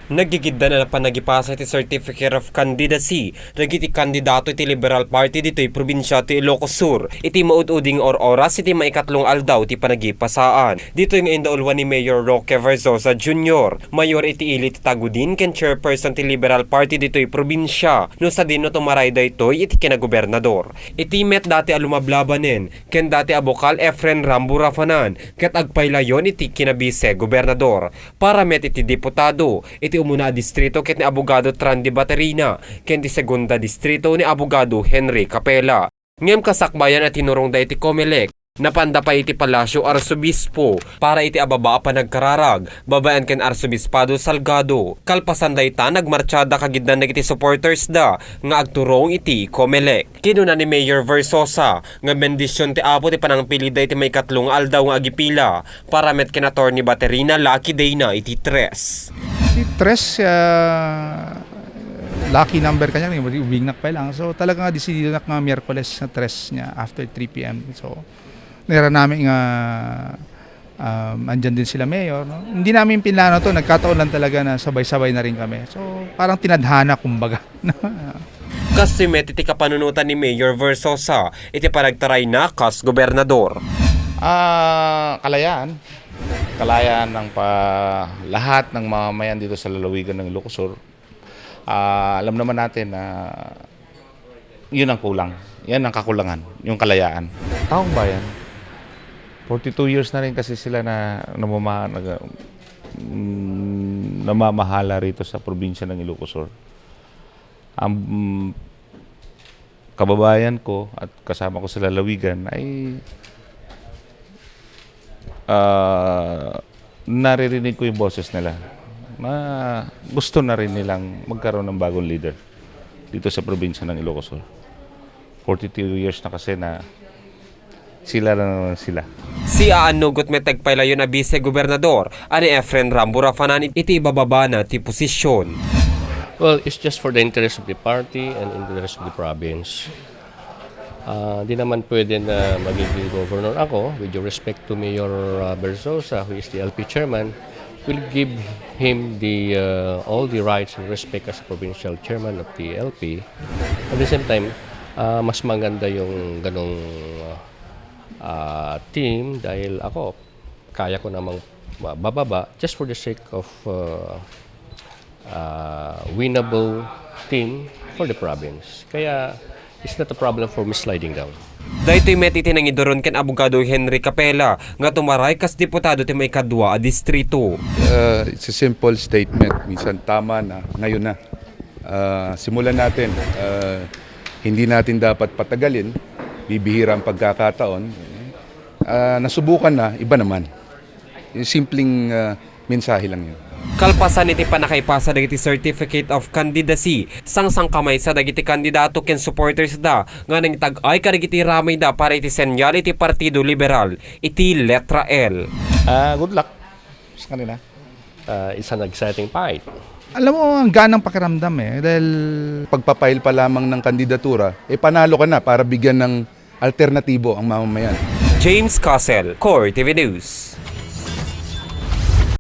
Nagigidda na panagipasa ti Certificate of Candidacy. Nagiti kandidato iti Liberal Party dito'y probinsya ti Ilocos Sur. Iti maud-uding oras iti maikatlong aldaw ti panagipasaan. Dito yung indaulwan ni Mayor Roque Verzosa Jr. Mayor iti ili ti Tagudin ken chairperson ti Liberal Party dito'y probinsya. No sa dino tumaray daytoy iti kinagobernador. Iti met dati alumablabanen ken dati abokal Efren Rambo Rafanan ket agpaylayon iti kinabise gobernador. Para met iti diputado iti umuna distrito ket ni abogado Trandi Baterina ken ti segunda distrito ni abogado Henry Capella. Ngem kasakbayan at tinurong da iti Comelec napanda pa iti Palasyo Arsobispo para iti ababa pa nagkararag babayan ken Arsobispado Salgado. Kalpasan dayta nagmartsada kagidnan iti supporters da nga agturong iti Comelec. Kinuna ni Mayor Verzosa nga bendisyon ti apo ti panangpili da iti may katlong aldaw nga agipila para met ken Attorney Baterina lucky day na iti 3. Si Tres, lucky number kanya, ubingnak pa lang. So talaga nga decidido na nga Miyerkules na Tres niya after 3 p.m. So nira namin nga andyan din sila mayor. No? Hindi namin pinlano to, nagkataon lang talaga na sabay-sabay na rin kami. So parang tinadhana kumbaga. Kastimet iti kapanunutan ni Mayor Verzosa iti panagtaray na kas gobernador. Kalayaan ng lahat ng mamamayan dito sa lalawigan ng Ilocos Sur. Alam naman natin na yun ang kulang. Yan ang kakulangan, yung kalayaan. Taong bayan, 42 years na rin kasi sila na namamahala rito sa probinsya ng Ilocos Sur. Ang kababayan ko at kasama ko sa lalawigan ay naririnig ko yung boses nila na gusto na rin nilang magkaroon ng bagong leader dito sa probinsya ng Ilocos Sur. 42 years na kasi na sila na naman sila. Si aanugot met tagpaylayon na vice-gobernador ani Efren Rambo Rafanan iti ibababa na ti posisyon. Well, it's just for the interest of the party and in the interest of the province. Di naman pwede na magiging governor ako. With due respect to Mayor Verzosa, who is the LP chairman, will give him all the rights and respect as a provincial chairman of the LP. At the same time, mas maganda yung ganong team dahil ako, kaya ko namang bababa just for the sake of winnable team for the province. Kaya it's not a problem for me sliding down. Daytoy met iti nang idoron ken abogado Henry Capella nga tumaray kas diputado ti may kadwa a distrito. It's a simple statement. Minsan tama na, ngayon na. Simulan natin. Hindi natin dapat patagalin. Bibihira ang pagkakataon. Nasubukan na, iba naman. Yung simpleng mensahe lang yun. Kalpasan iti panakaipasa dagiti Certificate of Candidacy sang kamay sa dagiti kandidato ken supporters da nga nang tag-ay kadagiti ramay da para iti senyal iti Partido Liberal iti letra L. Good luck sa kanila. It's an exciting fight. Alam mo, ang ganang pakiramdam dahil Pagpapail pa lamang ng kandidatura, panalo ka na para bigyan ng alternatibo ang mamamayan. James Castle, Core TV News.